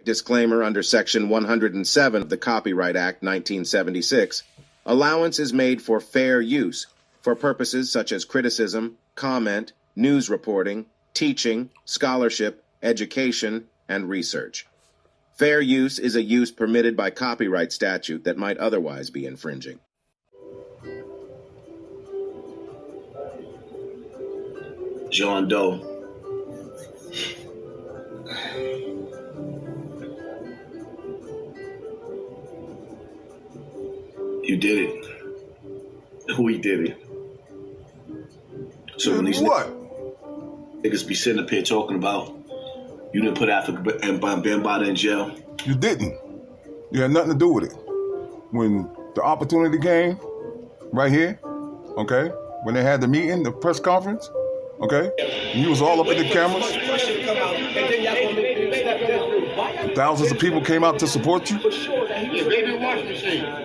Disclaimer under Section 107 of the Copyright Act 1976, allowance is made for fair use for purposes such as criticism, comment, news reporting, teaching, scholarship, education, and research. Fair use is a use permitted by copyright statute that might otherwise be infringing. John Doe. You did it. We did it. So when these niggas be sitting up here talking about you didn't put Afrika and Bambaataa in jail. You didn't. You had nothing to do with it. When the opportunity came, right here, okay, when they had the meeting, the press conference, okay, and you was all up in the cameras. Thousands of people came out to support you.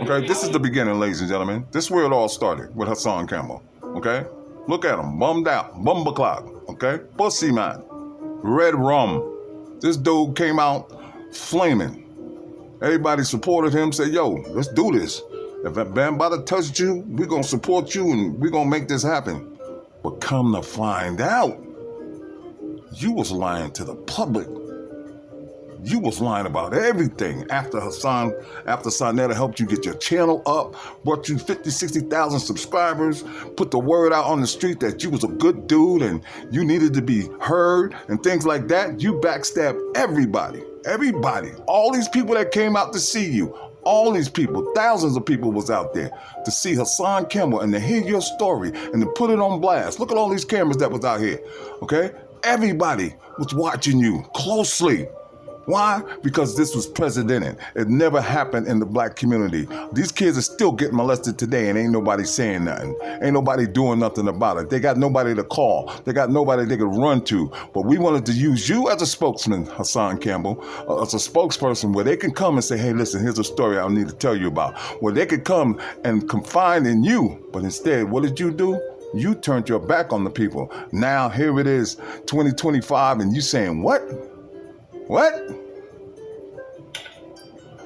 Okay, this is the beginning, ladies and gentlemen. This is where it all started with Hassan Campbell. Okay, look at him, bummed out, bumbleclot. Okay, pussy man, red rum. This dude came out flaming. Everybody supported him. Said, "Yo, let's do this. If Bambaataa touched you, we're gonna support you and we're gonna make this happen." But come to find out, you was lying to the public. You was lying about everything after Sonetta helped you get your channel up, brought you 50, 60,000 subscribers, put the word out on the street that you was a good dude and you needed to be heard and things like that. You backstabbed everybody, all these people that came out to see you, all these people, thousands of people was out there to see Hassan Campbell and to hear your story and to put it on blast. Look at all these cameras that was out here, okay? Everybody was watching you closely. Why? Because this was precedented. It never happened in the black community. These kids are still getting molested today and ain't nobody saying nothing. Ain't nobody doing nothing about it. They got nobody to call. They got nobody they could run to. But we wanted to use you as a spokesman, Hassan Campbell, as a spokesperson where they can come and say, hey, listen, here's a story I need to tell you about. Where they could come and confide in you. But instead, what did you do? You turned your back on the people. Now here it is, 2025, and you saying what? What?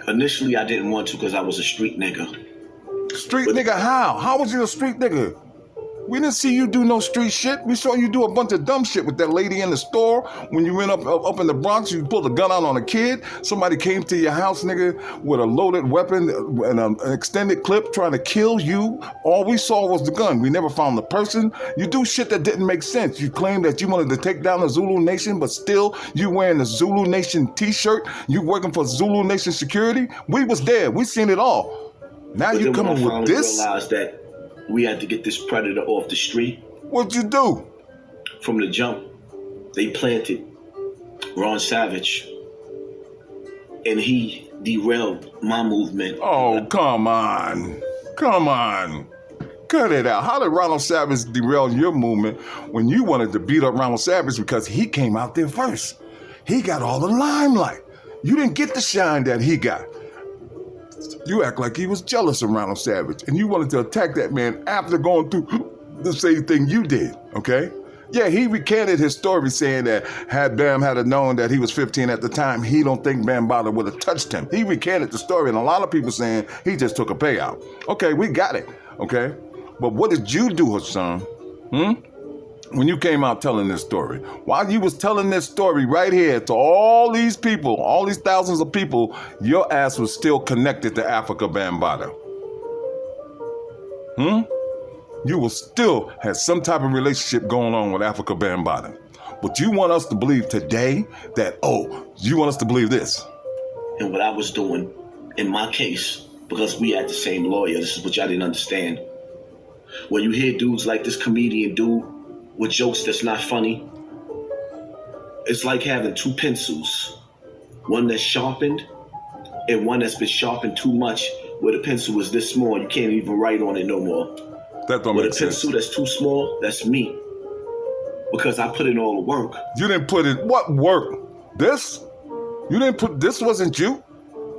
Initially, I didn't want to because I was a street nigga. Street nigga how? How was you a street nigga? We didn't see you do no street shit. We saw you do a bunch of dumb shit with that lady in the store. When you went up in the Bronx, you pulled a gun out on a kid. Somebody came to your house, nigga, with a loaded weapon and an extended clip trying to kill you. All we saw was the gun. We never found the person. You do shit that didn't make sense. You claimed that you wanted to take down the Zulu Nation, but still you wearing the Zulu Nation t-shirt. You working for Zulu Nation security. We was there. We seen it all. Now you coming with this? Realized that we had to get this predator off the street. What'd you do? From the jump, they planted Ron Savage, and he derailed my movement. Oh, come on. Come on. Cut it out. How did Ronald Savage derail your movement when you wanted to beat up Ronald Savage because he came out there first? He got all the limelight. You didn't get the shine that he got. You act like he was jealous of Ronald Savage, and you wanted to attack that man after going through the same thing you did, okay? Yeah, he recanted his story saying that had Bam had known that he was 15 at the time, he don't think Bambaataa would have touched him. He recanted the story, and a lot of people saying he just took a payout. Okay, we got it, okay? But what did you do, Hassan? When you came out telling this story, while you was telling this story right here to all these people, all these thousands of people, your ass was still connected to Afrika Bambaataa. You will still have some type of relationship going on with Afrika Bambaataa. But you want us to believe today that, you want us to believe this. And what I was doing in my case, because we had the same lawyer, this is what y'all didn't understand. When you hear dudes like this comedian dude, with jokes that's not funny, it's like having two pencils, one that's sharpened and one that's been sharpened too much, where the pencil is this small, you can't even write on it no more. That don't make sense. With a pencil that's too small, that's me, because I put in all the work. You didn't put in what work? This? You didn't put, this wasn't you?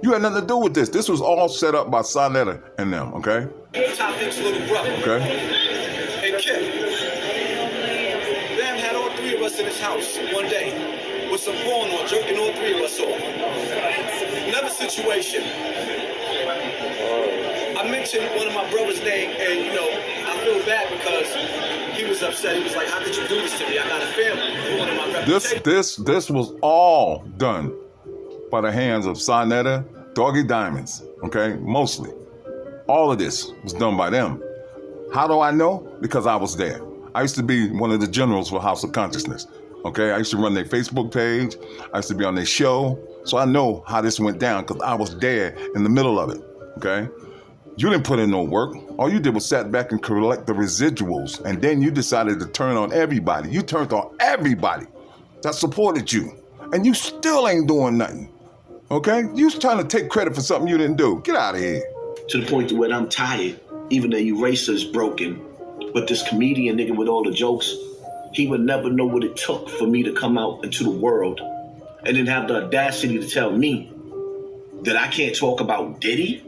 You had nothing to do with this. This was all set up by Sonetta and them, okay? Topic's little brother. Okay. Hey, Kip. Bam had all three of us in his house one day with some porn on, jerking all three of us off. Another situation. I mentioned one of my brother's name, and, you know, I feel bad because he was upset. He was like, how could you do this to me? I got a family. One of my This was all done by the hands of Sonetta, Doggy Diamonds, okay? Mostly. All of this was done by them. How do I know? Because I was there. I used to be one of the generals for House of Consciousness, okay? I used to run their Facebook page. I used to be on their show. So I know how this went down because I was there in the middle of it, okay? You didn't put in no work. All you did was sat back and collect the residuals, and then you decided to turn on everybody. You turned on everybody that supported you, and you still ain't doing nothing, okay? You was trying to take credit for something you didn't do. Get out of here. To the point to where I'm tired. Even the eraser's broken. But this comedian nigga with all the jokes, he would never know what it took for me to come out into the world and then have the audacity to tell me that I can't talk about Diddy?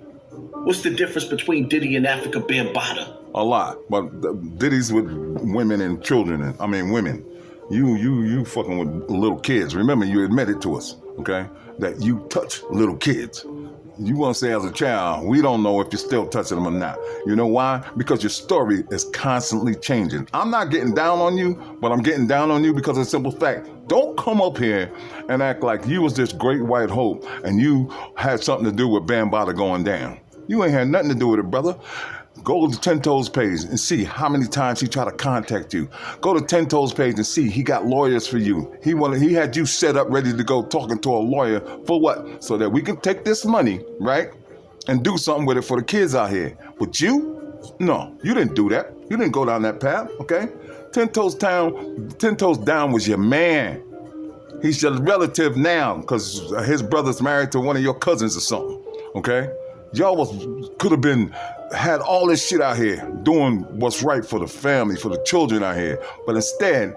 What's the difference between Diddy and Afrika Bambaataa? A lot, but Diddy's with women and children, women. You fucking with little kids. Remember, you admitted to us, okay, that you touch little kids. You want to say as a child, we don't know if you're still touching them or not. You know why? Because your story is constantly changing. I'm not getting down on you, but I'm getting down on you because of a simple fact. Don't come up here and act like you was this great white hope and you had something to do with Bambaataa going down. You ain't had nothing to do with it, brother. Go to Ten Toes page and see how many times he tried to contact you. Go to Ten Toes page and see he got lawyers for you. He had you set up ready to go talking to a lawyer for what? So that we can take this money, right, and do something with it for the kids out here. But you? No, you didn't do that. You didn't go down that path, okay? Ten Toes Down was your man. He's your relative now because his brother's married to one of your cousins or something, okay? Y'all could have had all this shit out here doing what's right for the family, for the children out here. But instead,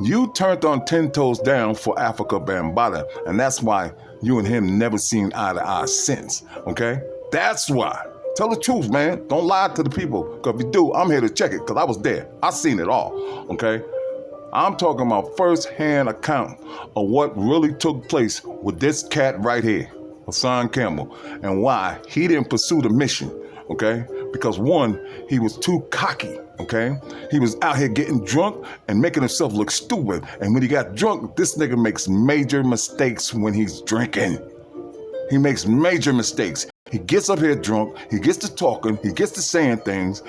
you turned on 10 Toes Down for Afrika Bambaataa. And that's why you and him never seen eye to eye since, okay? That's why. Tell the truth, man. Don't lie to the people. Because if you do, I'm here to check it because I was there. I seen it all, okay? I'm talking about first-hand account of what really took place with this cat right here, Hassan Campbell, and why he didn't pursue the mission, okay? Because one, he was too cocky, okay? He was out here getting drunk and making himself look stupid. And when he got drunk, this nigga makes major mistakes when he's drinking. He makes major mistakes. He gets up here drunk, he gets to talking, he gets to saying things.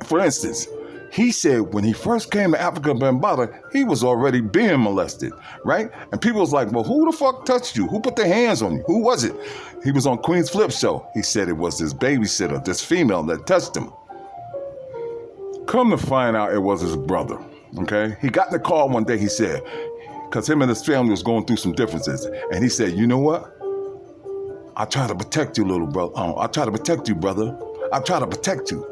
For instance, he said when he first came to Afrika Bambaataa, he was already being molested, right? And people was like, well, who the fuck touched you? Who put their hands on you? Who was it? He was on Queen's Flip show. He said it was this babysitter, this female that touched him. Come to find out it was his brother, okay? He got in the car one day, he said, because him and his family was going through some differences. And he said, you know what? I try to protect you, little brother. I try to protect you, brother. I try to protect you.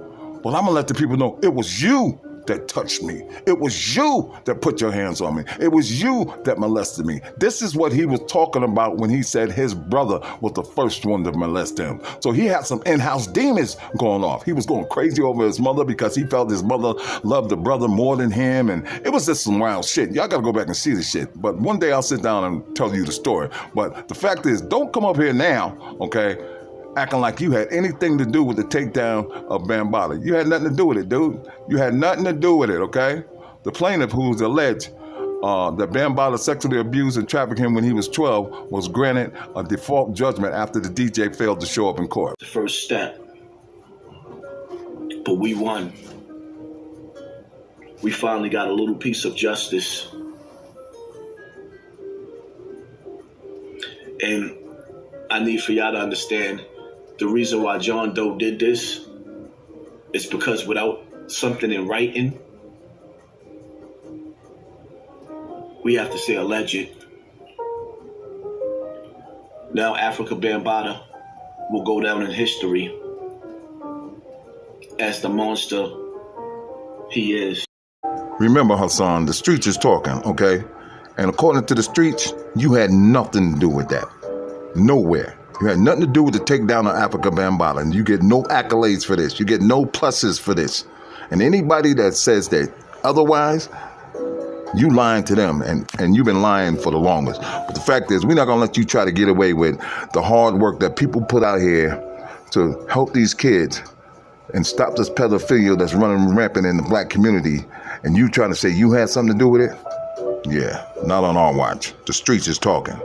Well, I'm going to let the people know it was you that touched me. It was you that put your hands on me. It was you that molested me. This is what he was talking about when he said his brother was the first one to molest him. So he had some in-house demons going off. He was going crazy over his mother because he felt his mother loved the brother more than him. And it was just some wild shit. Y'all got to go back and see this shit. But one day I'll sit down and tell you the story. But the fact is, don't come up here now, okay, acting like you had anything to do with the takedown of Bambaataa. You had nothing to do with it, dude. You had nothing to do with it, okay? The plaintiff, who's alleged that Bambaataa sexually abused and trafficked him when he was 12, was granted a default judgment after the DJ failed to show up in court. The first step. But we won. We finally got a little piece of justice. And I need for y'all to understand the reason why John Doe did this is because without something in writing, we have to say alleged. Now Afrika Bambaataa will go down in history as the monster he is. Remember, Hassan, the streets is talking, okay? And according to the streets, you had nothing to do with that. Nowhere. You had nothing to do with the takedown of Afrika Bambaataa, and you get no accolades for this. You get no pluses for this. And anybody that says that otherwise, you lying to them, and you've been lying for the longest. But the fact is, we're not going to let you try to get away with the hard work that people put out here to help these kids and stop this pedophilia that's running rampant in the black community, and you trying to say you had something to do with it? Yeah, not on our watch. The streets is talking.